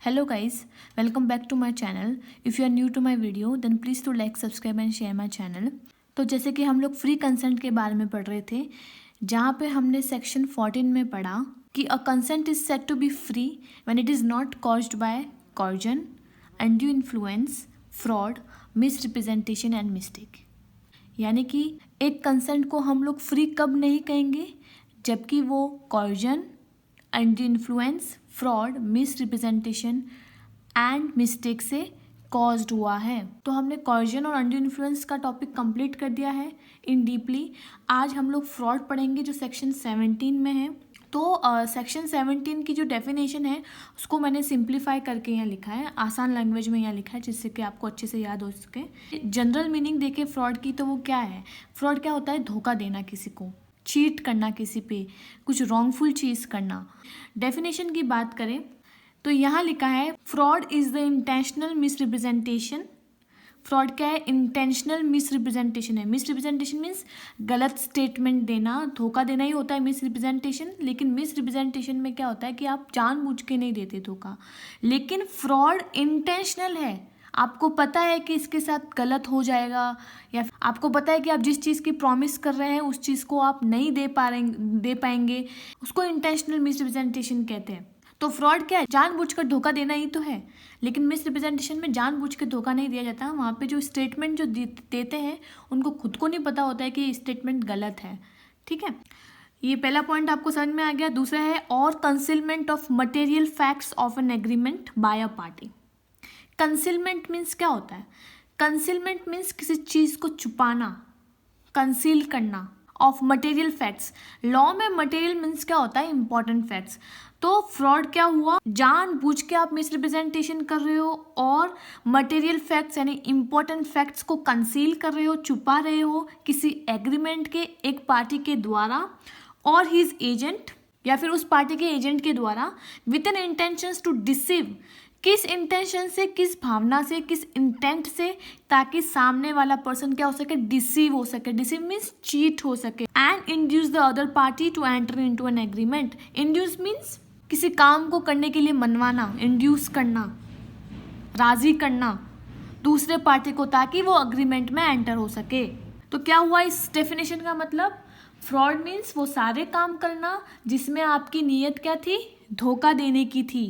Hello guys, welcome back to my channel. If you are new to my video then please to like, subscribe and share my channel. तो जैसे कि हम लोग free consent के बारे में पढ़ रहे थे, जहाँ पे हमने सेक्शन 14 में पढ़ा कि a consent is said to be free when it is not caused by coercion, undue influence, fraud, misrepresentation and mistake. यानी कि एक कंसेंट को हम लोग फ्री कब नहीं कहेंगे, जबकि वो coercion, undue influence, fraud, misrepresentation and mistake से कॉज्ड हुआ है। तो हमने कॉर्जन और अनड्यू इन्फ्लुएंस का टॉपिक कंप्लीट कर दिया है इन डीपली। आज हम लोग फ्रॉड पढ़ेंगे जो सेक्शन 17 में है। तो सेक्शन 17 की जो डेफिनेशन है उसको मैंने सिंप्लीफाई करके यहाँ लिखा है, आसान लैंग्वेज में यहाँ लिखा है, जिससे कि आपको अच्छे से याद हो सके। जनरल मीनिंग देखे फ्रॉड की तो वो क्या है, फ्रॉड क्या होता है, धोखा देना किसी को, चीट करना किसी पे, कुछ रॉन्गफुल चीज़ करना। डेफिनेशन की बात करें तो यहाँ लिखा है fraud is the intentional misrepresentation. Fraud क्या है, इंटेंशनल मिसरिप्रेजेंटेशन है। मिसरिप्रेजेंटेशन मीन्स गलत स्टेटमेंट देना, धोखा देना ही होता है मिसरिप्रेजेंटेशन। लेकिन मिसरिप्रेजेंटेशन में क्या होता है कि आप जानबूझ के नहीं देते धोखा, लेकिन फ्रॉड इंटेंशनल है। आपको पता है कि इसके साथ गलत हो जाएगा, या आपको पता है कि आप जिस चीज़ की प्रॉमिस कर रहे हैं उस चीज़ को आप नहीं दे पाएंगे, उसको इंटेंशनल मिसरिप्रेजेंटेशन कहते हैं। तो फ्रॉड क्या है, जानबूझकर धोखा देना ही तो है। लेकिन मिसरिप्रेजेंटेशन में जानबूझ के धोखा नहीं दिया जाता, वहाँ पे जो स्टेटमेंट जो देते हैं उनको खुद को नहीं पता होता है कि ये स्टेटमेंट गलत है। ठीक है, ये पहला पॉइंट आपको समझ में आ गया। दूसरा है और concealment of material facts of an agreement by a party. Concealment means क्या होता है, कंसीलमेंट मीन्स किसी चीज़ को छुपाना, कंसील करना, ऑफ मटेरियल फैक्ट्स। लॉ में मटेरियल मीन्स क्या होता है, इंपॉर्टेंट फैक्ट्स। तो फ्रॉड क्या हुआ, जानबूझ के आप मिसरिप्रेजेंटेशन कर रहे हो और मटेरियल फैक्ट्स यानी इंपॉर्टेंट फैक्ट्स को कंसील कर रहे हो, छुपा रहे हो किसी एग्रीमेंट के एक पार्टी के द्वारा और हिज एजेंट, या फिर उस पार्टी के एजेंट के द्वारा, with an intentions to deceive. किस इंटेंशन से, किस भावना से, किस इंटेंट से, ताकि सामने वाला पर्सन क्या हो सके, डिसीव हो सके। डिसीव मीन्स चीट हो सके। And induce the other party to enter into an agreement. Induce means किसी काम को करने के लिए मनवाना, इंड्यूस करना, राजी करना दूसरे पार्टी को, ताकि वो अग्रीमेंट में एंटर हो सके। तो क्या हुआ इस डेफिनेशन का मतलब, फ्रॉड मीन्स वो सारे काम करना जिसमें आपकी नीयत क्या थी, धोखा देने की थी।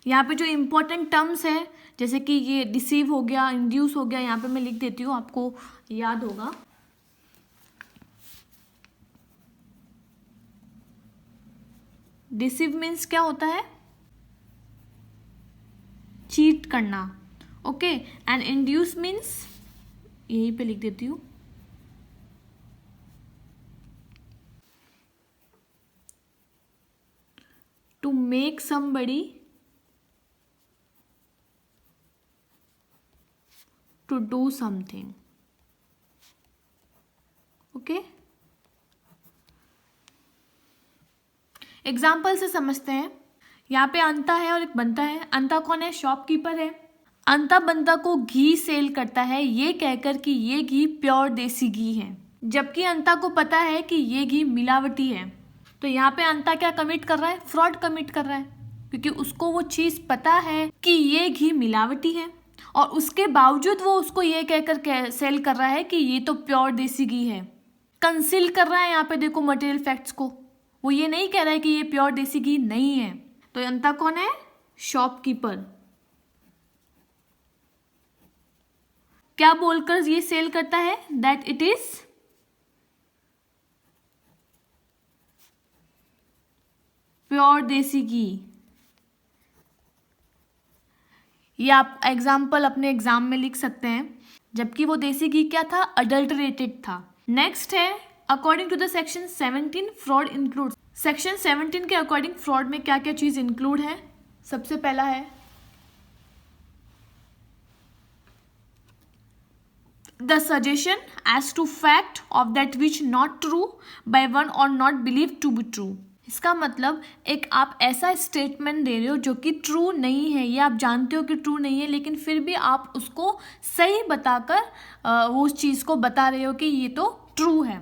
यहाँ पे जो इम्पोर्टेंट टर्म्स है, जैसे कि ये डिसीव हो गया, इंड्यूस हो गया, यहाँ पे मैं लिख देती हूँ, आपको याद होगा। डिसीव मीन्स क्या होता है, चीट करना, ओके। एंड इंड्यूस मीन्स यहीं पे लिख देती हूँ, to make somebody to do something, okay. Example से समझते हैं। यहाँ पे अंता है और एक बंता है। अंता कौन है, शॉपकीपर है। अंता बंता को घी सेल करता है ये कहकर कि ये घी प्योर देसी घी है, जबकि अंता को पता है कि ये घी मिलावटी है। तो यहाँ पे अंता क्या कमिट कर रहा है, फ्रॉड कमिट कर रहा है, क्योंकि उसको वो चीज़ पता है कि ये घी मिलावटी है और उसके बावजूद वो उसको ये कहकर सेल कर रहा है कि ये तो प्योर देसी घी है। कंसील कर रहा है यहाँ पे, देखो मटेरियल फैक्ट्स को, वो ये नहीं कह रहा है कि ये प्योर देसी घी नहीं है। तो अंता कौन है, शॉपकीपर। क्या बोलकर ये सेल करता है, दैट इट इज प्योर देसी घी। ये आप एग्जाम्पल अपने एग्जाम में लिख सकते हैं, जबकि वो देसी घी क्या था, अडल्टरेटेड था। नेक्स्ट है according to the section 17 fraud include. Section 17 के अकॉर्डिंग फ्रॉड में क्या क्या चीज इंक्लूड है। सबसे पहला है the suggestion as to fact of that which not true by one और not believe to be true. इसका मतलब एक आप ऐसा स्टेटमेंट दे रहे हो जो कि ट्रू नहीं है, ये आप जानते हो कि ट्रू नहीं है, लेकिन फिर भी आप उसको सही बताकर वो उस चीज़ को बता रहे हो कि ये तो ट्रू है।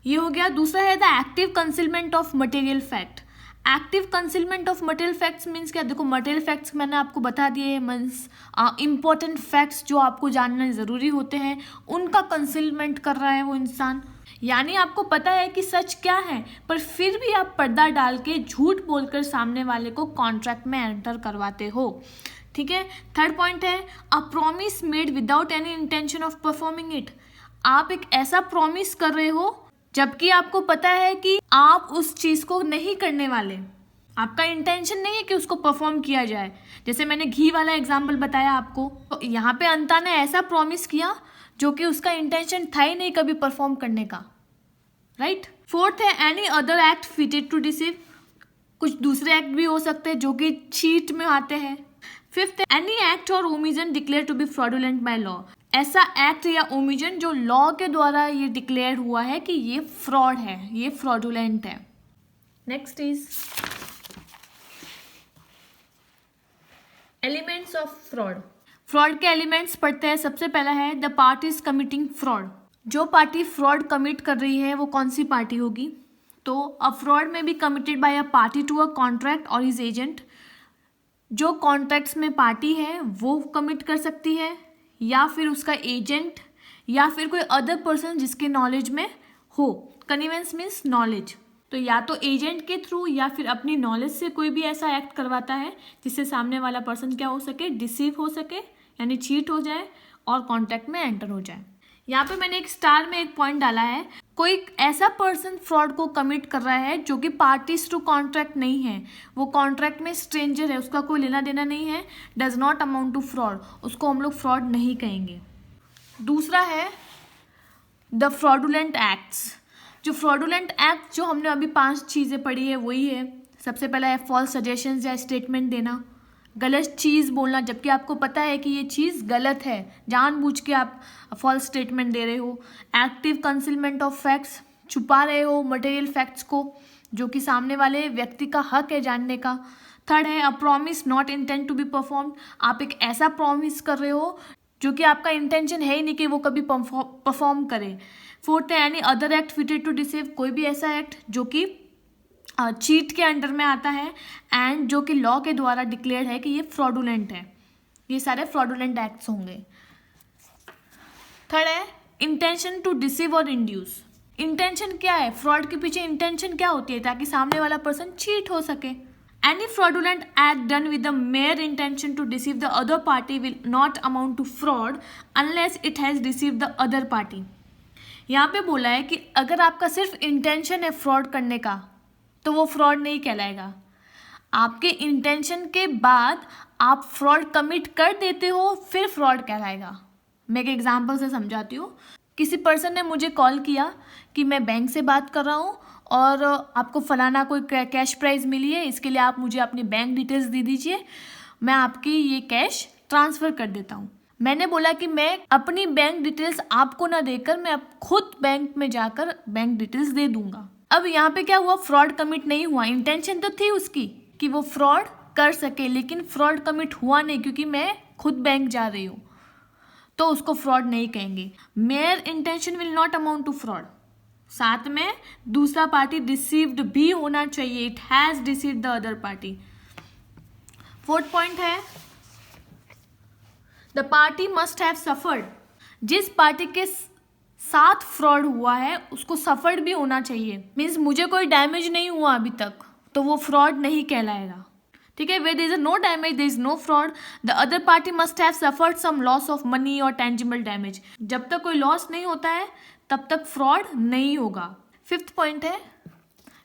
ये हो गया। दूसरा है the active concealment of material fact. Active concealment of material facts means क्या? देखो मटेरियल फैक्ट्स मैंने आपको बता दिए, मीन्स इम्पोर्टेंट फैक्ट्स जो आपको जानना ज़रूरी होते हैं उनका कंसीलमेंट कर रहा है वो इंसान। यानी आपको पता है कि सच क्या है, पर फिर भी आप पर्दा डाल के झूठ बोलकर सामने वाले को कॉन्ट्रैक्ट में एंटर करवाते हो। ठीक है। थर्ड पॉइंट है a promise made without any intention of performing it. आप एक ऐसा प्रॉमिस कर रहे हो जबकि आपको पता है कि आप उस चीज़ को नहीं करने वाले, आपका इंटेंशन नहीं है कि उसको परफॉर्म किया जाए। जैसे मैंने घी वाला एग्जाम्पल बताया आपको, तो यहाँ पे अंता ने ऐसा प्रॉमिस किया जो कि उसका इंटेंशन था ही नहीं कभी परफॉर्म करने का, राइट। फोर्थ है any other act fitted to deceive. कुछ दूसरे एक्ट भी हो सकते हैं जो कि चीट में आते हैं। फिफ्थ है एनी एक्ट और omission declared to be fraudulent by law. ऐसा एक्ट या ओमिजन जो लॉ के द्वारा ये डिक्लेयर हुआ है कि ये फ्रॉड है, ये फ्रॉडुलेंट है। Next is elements of fraud. Fraud के एलिमेंट्स पढ़ते हैं। सबसे पहला है the party is committing fraud. जो पार्टी फ्रॉड कमिट कर रही है वो कौन सी पार्टी होगी? तो अ फ्रॉड में be committed by a party to a contract और हिज एजेंट। जो कॉन्ट्रैक्ट्स में पार्टी है वो कमिट कर सकती है, या फिर उसका एजेंट, या फिर कोई अदर पर्सन जिसके नॉलेज में हो। कन्वीनियंस मीन्स नॉलेज, तो या तो एजेंट के थ्रू या फिर अपनी नॉलेज से कोई भी ऐसा एक्ट करवाता है जिससे सामने वाला पर्सन क्या हो सके, डिसीव हो सके, यानी चीट हो जाए और कॉन्ट्रैक्ट में एंटर हो जाए। यहाँ पे मैंने एक स्टार में एक पॉइंट डाला है, कोई ऐसा पर्सन फ्रॉड को कमिट कर रहा है जो कि पार्टीज टू कॉन्ट्रैक्ट नहीं है, वो कॉन्ट्रैक्ट में स्ट्रेंजर है, उसका कोई लेना देना नहीं है, does not amount to fraud, उसको हम लोग फ्रॉड नहीं कहेंगे। दूसरा है द फ्रॉडुलेंट एक्ट्स। जो फ्रॉडुलेंट एक्ट जो हमने अभी 5 चीज़ें पढ़ी है वही है। सबसे पहला है फॉल्स सजेशंस या स्टेटमेंट देना, गलत चीज़ बोलना जबकि आपको पता है कि ये चीज़ गलत है, जानबूझ के आप फॉल्स स्टेटमेंट दे रहे हो। एक्टिव कंसीलमेंट ऑफ फैक्ट्स, छुपा रहे हो मटेरियल फैक्ट्स को जो कि सामने वाले व्यक्ति का हक है जानने का। थर्ड है a promise not intent to be perform. आप एक ऐसा प्रॉमिस कर रहे हो जो कि आपका इंटेंशन है ही नहीं कि वो कभी परफॉर्म करे। फोर्थ है any other act fitted to deceive. कोई भी ऐसा एक्ट जो कि चीट के अंडर में आता है एंड जो कि लॉ के द्वारा डिक्लेयर्ड है कि ये फ्रॉडुलेंट है। ये सारे फ्रॉडुलेंट एक्ट्स होंगे। थर्ड है इंटेंशन टू डिसीव और इंड्यूस। इंटेंशन क्या है? फ्रॉड के पीछे इंटेंशन क्या होती है? ताकि सामने वाला पर्सन चीट हो सके। Any fraudulent act done with the mere intention to deceive the other party will not amount to fraud unless it has deceive the other party. यहाँ पे बोला है कि अगर आपका सिर्फ इंटेंशन है फ्रॉड करने का तो वो फ्रॉड नहीं कहलाएगा। आपके इंटेंशन के बाद आप फ्रॉड कमिट कर देते हो फिर फ्रॉड कहलाएगा। मैं एक एग्जांपल से समझाती हूँ। किसी पर्सन ने मुझे कॉल किया कि मैं बैंक से बात कर रहा हूँ और आपको फलाना कोई कैश प्राइज़ मिली है, इसके लिए आप मुझे अपनी बैंक डिटेल्स दे दीजिए, मैं आपकी ये कैश ट्रांसफ़र कर देता हूँ। मैंने बोला कि मैं अपनी बैंक डिटेल्स आपको ना देकर मैं खुद बैंक में जाकर बैंक डिटेल्स दे दूंगा। अब यहाँ पे क्या हुआ? फ्रॉड कमिट नहीं हुआ। इंटेंशन तो थी उसकी कि वो फ्रॉड कर सके, लेकिन फ्रॉड कमिट हुआ नहीं क्योंकि मैं खुद बैंक जा रही हूँ, तो उसको फ्रॉड नहीं कहेंगे। Mere intention will not amount to fraud. साथ में दूसरा पार्टी डिसीव्ड भी होना चाहिए, it has deceived the other party. Fourth point है the party must have suffered. जिस पार्टी के साथ फ्रॉड हुआ है उसको सफर्ड भी होना चाहिए। मीन्स मुझे कोई डैमेज नहीं हुआ अभी तक तो वो फ्रॉड नहीं कहलाएगा। ठीक है। Where there is no damage there is no fraud. The other party must have suffered some loss of money और टेंजिबल डैमेज। जब तक कोई लॉस नहीं होता है तब तक फ्रॉड नहीं होगा। फिफ्थ पॉइंट है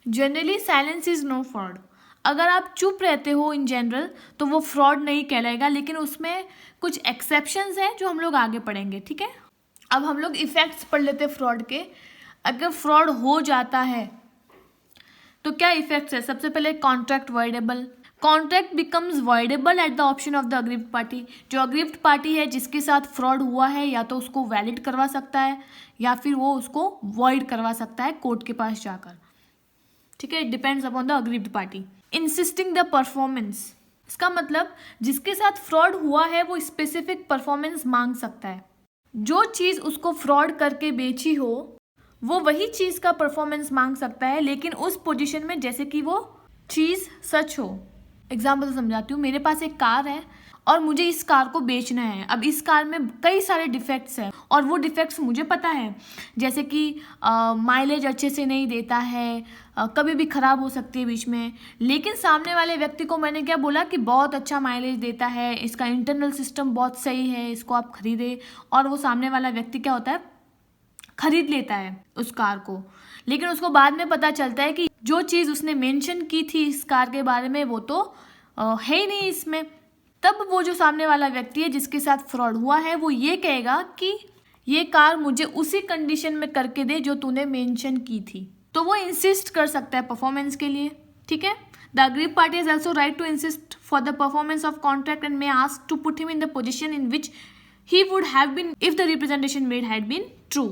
generally silence is no fraud. अगर आप चुप रहते हो इन जनरल तो वो फ्रॉड नहीं कहलाएगा, लेकिन उसमें कुछ एक्सेप्शंस हैं जो हम लोग आगे पढ़ेंगे। ठीक है। अब हम लोग इफेक्ट्स पढ़ लेते हैं फ्रॉड के। अगर फ्रॉड हो जाता है तो क्या इफेक्ट्स है? सबसे पहले contract voidable. Contract becomes voidable at the option of the aggrieved party. जो अग्रीव्ड पार्टी है जिसके साथ फ्रॉड हुआ है या तो उसको वैलिड करवा सकता है या फिर वो उसको वॉइड करवा सकता है कोर्ट के पास जाकर। ठीक है। It depends upon the aggrieved party. Insisting the performance. इसका मतलब जिसके साथ फ्रॉड हुआ है वो स्पेसिफिक परफॉर्मेंस मांग सकता है। जो चीज़ उसको फ्रॉड करके बेची हो वो वही चीज़ का परफॉर्मेंस मांग सकता है, लेकिन उस पोजीशन में जैसे कि वो चीज़ सच हो। एग्जाम्पल समझाती हूँ, मेरे पास एक कार है और मुझे इस कार को बेचना है। अब इस कार में कई सारे डिफेक्ट्स हैं और वो डिफेक्ट्स मुझे पता है, जैसे कि माइलेज अच्छे से नहीं देता है, कभी भी ख़राब हो सकती है बीच में। लेकिन सामने वाले व्यक्ति को मैंने क्या बोला कि बहुत अच्छा माइलेज देता है, इसका इंटरनल सिस्टम बहुत सही है, इसको आप खरीदें। और वो सामने वाला व्यक्ति क्या होता है, खरीद लेता है उस कार को। लेकिन उसको बाद में पता चलता है कि जो चीज़ उसने मेंशन की थी इस कार के बारे में वो तो है ही नहीं इसमें। तब वो जो सामने वाला व्यक्ति है जिसके साथ फ्रॉड हुआ है वो ये कहेगा कि ये कार मुझे उसी कंडीशन में करके दे जो तूने मेंशन की थी। तो वो इंसिस्ट कर सकता है परफॉर्मेंस के लिए, ठीक है। The agreed party has also right to insist for the performance of contract and may ask to put him in the position in which he would have been if the representation made had been true.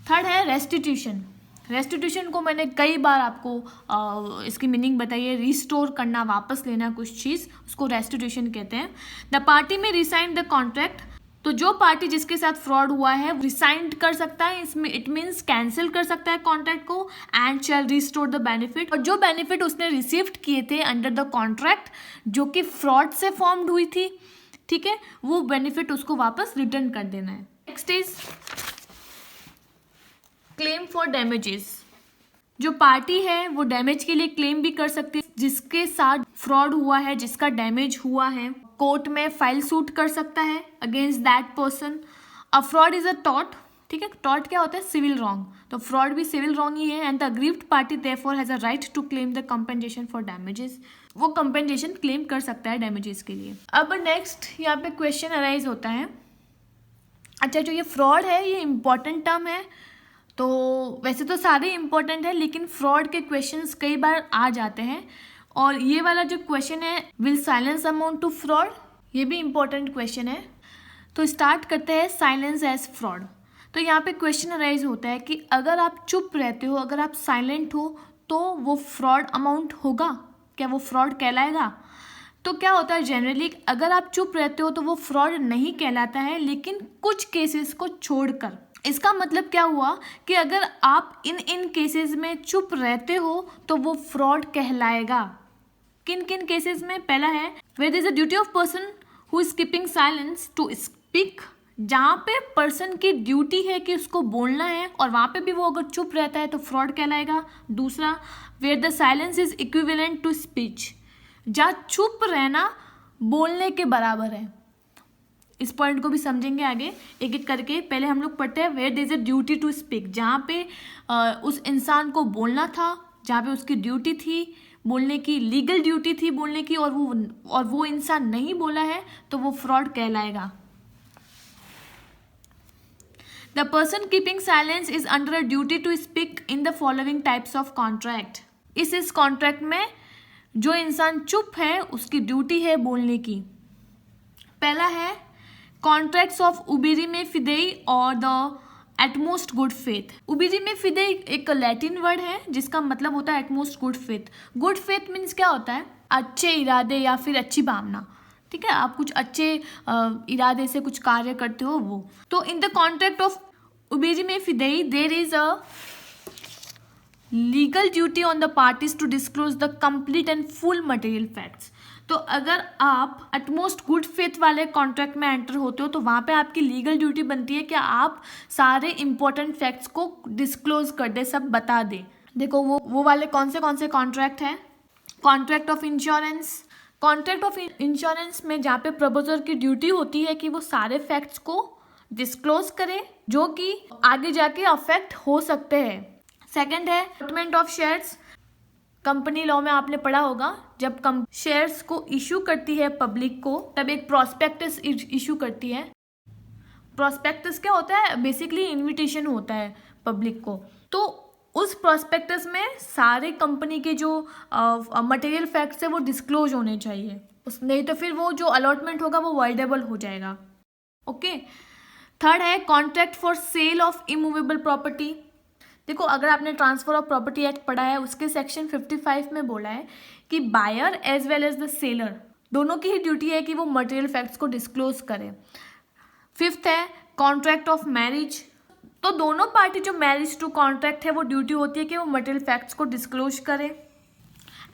Third है restitution. Restitution को मैंने कई बार आपको इसकी meaning बताई है, restore करना, वापस लेना कुछ चीज़, उसको रेस्टिट्यूशन कहते हैं। द पार्टी में रिसाइन द कॉन्ट्रैक्ट, तो जो पार्टी जिसके साथ फ्रॉड हुआ है रिसाइन कर सकता है, इसमें इट मीन्स कैंसिल कर सकता है कॉन्ट्रैक्ट को, and shall restore the benefit. और जो बेनिफिट उसने रिसीव्ड किए थे अंडर द कॉन्ट्रैक्ट जो कि फ्रॉड से फॉर्म्ड हुई थी, ठीक है, वो बेनिफिट उसको वापस रिटर्न कर देना है। Next is claim for damages. जो पार्टी है वो डैमेज के लिए क्लेम भी कर सकती है, जिसके साथ फ्रॉड हुआ है, जिसका डैमेज हुआ है, कोर्ट में फाइल सूट कर सकता है against that person. A fraud is a tort, ठीक है, टॉर्ट क्या होता है, सिविल रॉन्ग, तो फ्रॉड भी सिविल रॉन्ग ही है। And the aggrieved party therefore has a right to claim the compensation for damages, वो कंपेंसेशन क्लेम कर सकता है डैमेजेस के लिए। अब नेक्स्ट यहाँ पे क्वेश्चन अराइज होता है, अच्छा जो ये फ्रॉड है ये इंपॉर्टेंट टर्म है, तो वैसे तो सारे इंपॉर्टेंट है लेकिन फ्रॉड के क्वेश्चंस कई बार आ जाते हैं। और ये वाला जो क्वेश्चन है, will silence amount to fraud, ये भी इंपॉर्टेंट क्वेश्चन है। तो स्टार्ट करते हैं साइलेंस एज फ्रॉड। तो यहाँ पे क्वेश्चन अराइज होता है कि अगर आप चुप रहते हो, अगर आप साइलेंट हो, तो वो फ्रॉड अमाउंट होगा क्या, वो फ्रॉड कहलाएगा? तो क्या होता है जनरली, अगर आप चुप रहते हो तो वो फ्रॉड नहीं कहलाता है, लेकिन कुछ केसेस को छोड़कर। इसका मतलब क्या हुआ कि अगर आप इन केसेस में चुप रहते हो तो वो फ्रॉड कहलाएगा। किन किन केसेस में? पहला है where there is a duty of person who is keeping silence to speak, जहाँ पे पर्सन की ड्यूटी है कि उसको बोलना है और वहाँ पे भी वो अगर चुप रहता है तो फ्रॉड कहलाएगा। दूसरा, where the silence is equivalent to speech, जहाँ चुप रहना बोलने के बराबर है। इस पॉइंट को भी समझेंगे आगे एक एक करके। पहले हम लोग पढ़ते हैं where there is a duty to speak, जहाँ पे उस इंसान को बोलना था, जहाँ पे उसकी ड्यूटी थी बोलने की, लीगल ड्यूटी थी बोलने की, और वो इंसान नहीं बोला है तो वो फ्रॉड कहलाएगा। The person keeping silence is under a duty to speak in the following types of contract. इस कॉन्ट्रैक्ट में जो इंसान चुप है उसकी ड्यूटी है बोलने की। पहला है कॉन्ट्रैक्ट्स ऑफ उबिरी में फिदेई और द एटमोस्ट गुड फेथ। उबिरी में फिदेई एक लैटिन वर्ड है जिसका मतलब होता है utmost good faith. Good faith means क्या होता है? अच्छे इरादे या फिर अच्छी भावना, ठीक है, आप कुछ अच्छे इरादे से कुछ कार्य करते हो वो। तो in the contract of uberrimae में fidei there is a legal duty on the parties to disclose the complete and full material facts. तो अगर आप एटमोस्ट गुड फेथ वाले कॉन्ट्रैक्ट में एंटर होते हो तो वहाँ पे आपकी लीगल ड्यूटी बनती है कि आप सारे इंपॉर्टेंट फैक्ट्स को डिस्क्लोज कर दे, सब बता दे। देखो वो वाले कौन से कॉन्ट्रैक्ट हैं? Contract of insurance. Contract of insurance में जहाँ पे प्रपोजर की ड्यूटी होती है कि वो सारे फैक्ट्स को डिस्क्लोज करे जो कि आगे जाके अफेक्ट हो सकते हैं। सेकेंड है allotment of shares. Company law में आपने पढ़ा होगा, जब शेयर्स को इशू करती है पब्लिक को तब एक प्रोस्पेक्टस इशू करती है। प्रोस्पेक्टस क्या होता है? बेसिकली इनविटेशन होता है पब्लिक को। तो उस प्रोस्पेक्टस में सारे कंपनी के जो मटेरियल फैक्ट्स है वो डिस्क्लोज होने चाहिए, नहीं तो फिर वो जो अलॉटमेंट होगा वो वॉइडेबल हो जाएगा। ओके। थर्ड है contract for sale of immovable property. देखो अगर आपने ट्रांसफर ऑफ प्रॉपर्टी एक्ट पढ़ा है उसके सेक्शन 55 में बोला है कि buyer as well as the seller दोनों की ही ड्यूटी है कि वो मटेरियल फैक्ट्स को डिस्क्लोज करें। फिफ्थ है कॉन्ट्रैक्ट ऑफ मैरिज। तो दोनों पार्टी जो मैरिज टू कॉन्ट्रैक्ट है वो ड्यूटी होती है कि वो मटेरियल फैक्ट्स को डिस्क्लोज करें।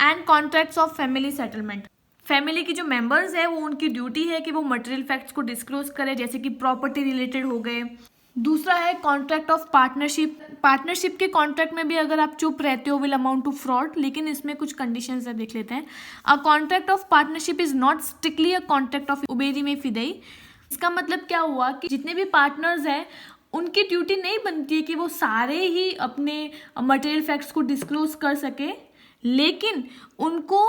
And contracts of family settlement. Family की जो मेंबर्स है वो उनकी ड्यूटी है कि वो मटेरियल फैक्ट्स को डिस्क्लोज करे, जैसे कि प्रॉपर्टी रिलेटेड हो गए। दूसरा है कॉन्ट्रैक्ट ऑफ पार्टनरशिप। पार्टनरशिप के कॉन्ट्रैक्ट में भी अगर आप चुप रहते हो विल अमाउंट टू फ्रॉड, लेकिन इसमें कुछ कंडीशंस है, देख लेते हैं। A contract of partnership is not strictly a contract of उबेरी में फिदई। इसका मतलब क्या हुआ कि जितने भी पार्टनर्स हैं उनकी ड्यूटी नहीं बनती है कि वो सारे ही अपने मटेरियल फैक्ट्स को डिस्क्लोज कर सके, लेकिन उनको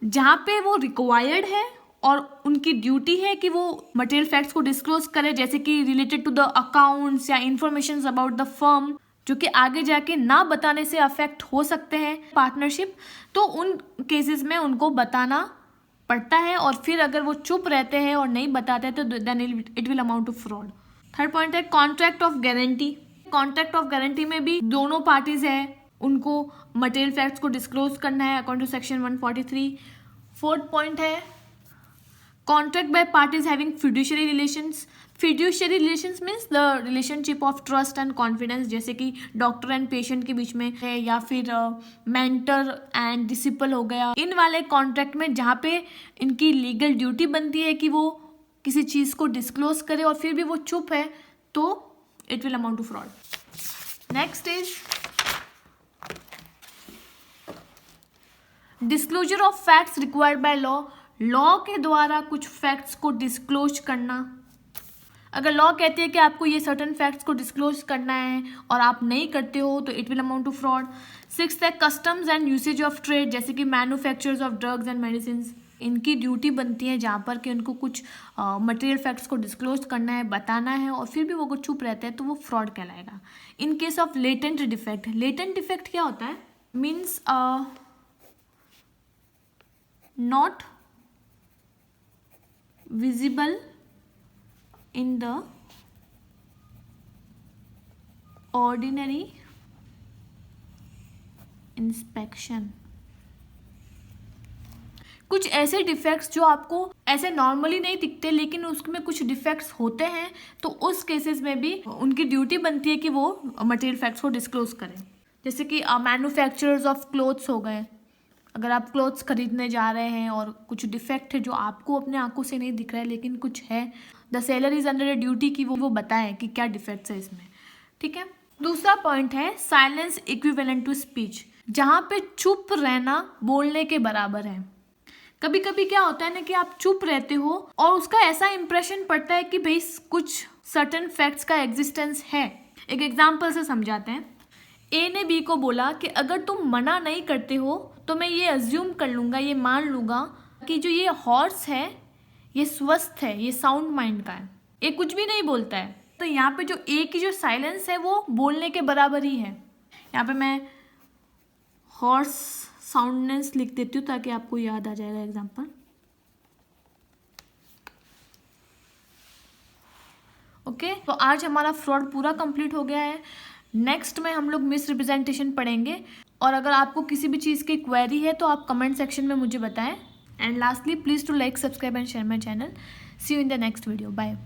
जहाँ पे वो रिक्वायर्ड है और उनकी ड्यूटी है कि वो मटेरियल फैक्ट्स को डिस्क्लोज करे, जैसे कि रिलेटेड टू द अकाउंट्स या इंफॉर्मेशन अबाउट द फर्म, जो कि आगे जाके ना बताने से अफेक्ट हो सकते हैं पार्टनरशिप, तो उन केसेस में उनको बताना पड़ता है। और फिर अगर वो चुप रहते हैं और नहीं बताते हैं तो then it will amount to fraud. Third point है contract of guarantee. Contract of guarantee में भी दोनों पार्टीज है, उनको मटेरियल फैक्ट्स को डिस्क्लोज करना है according to section 143। Fourth point है contract by parties having fiduciary relations. Fiduciary relations means the relationship of trust and confidence, जैसे कि डॉक्टर एंड पेशेंट के बीच में है, या फिर मेंटर एंड डिसिपल हो गया। इन वाले कॉन्ट्रैक्ट में जहाँ पे इनकी लीगल ड्यूटी बनती है कि वो किसी चीज़ को डिस्क्लोज करे और फिर भी वो चुप है, तो it will amount to fraud. Next is disclosure of facts required by law. Law के द्वारा कुछ फैक्ट्स को डिस्क्लोज करना। अगर लॉ कहती है कि आपको ये सर्टन फैक्ट्स को डिस्क्लोज करना है और आप नहीं करते हो तो it will amount to fraud. Sixth है customs and usage of trade, जैसे कि manufacturers of drugs and medicine. इनकी ड्यूटी बनती है जहाँ पर कि उनको कुछ मटेरियल फैक्ट्स को डिस्क्लोज करना है, बताना है, और फिर भी वो अगर चुप रहते हैं तो वो फ्रॉड कहलाएगा। In case of latent defect. Latent defect क्या होता है? Means not visible in the ordinary inspection। कुछ ऐसे डिफेक्ट्स जो आपको ऐसे नॉर्मली नहीं दिखते लेकिन उसमें कुछ डिफेक्ट्स होते हैं, तो उस केसेस में भी उनकी ड्यूटी बनती है कि वो मटेरियल फैक्ट्स को डिस्क्लोज करें। जैसे कि मैन्युफैक्चरर्स ऑफ क्लोथ्स हो गए। अगर आप क्लोथ्स खरीदने जा रहे हैं और कुछ डिफेक्ट है जो आपको अपने आंखों से नहीं दिख रहा है लेकिन कुछ है, the seller is under a duty कि वो बताए कि क्या डिफेक्ट्स है इसमें। ठीक है। दूसरा पॉइंट है साइलेंस इक्विवेलेंट टू स्पीच, जहाँ पे चुप रहना बोलने के बराबर है। कभी कभी क्या होता है ना कि आप चुप रहते हो और उसका ऐसा इंप्रेशन पड़ता है कि भाई कुछ सर्टेन फैक्ट्स का एग्जिस्टेंस है। एक एग्जाम्पल से समझाते हैं। ए ने बी को बोला कि अगर तुम मना नहीं करते हो तो मैं ये अज्यूम कर लूँगा, ये मान लूँगा कि जो ये हॉर्स है ये स्वस्थ है, ये साउंड माइंड का है, ये कुछ भी नहीं बोलता है। तो यहाँ पे जो ए की जो साइलेंस है वो बोलने के बराबर ही है। यहाँ पे मैं हॉर्स साउंडनेस लिख देती हूँ ताकि आपको याद आ जाएगा एग्जाम्पल। ओके, तो आज हमारा फ्रॉड पूरा कंप्लीट हो गया है। नेक्स्ट में हम लोग मिस रिप्रेजेंटेशन पढ़ेंगे, और अगर आपको किसी भी चीज़ की क्वेरी है तो आप कमेंट सेक्शन में मुझे बताएं। And lastly please to like, subscribe and share my channel. See you in the next video. Bye.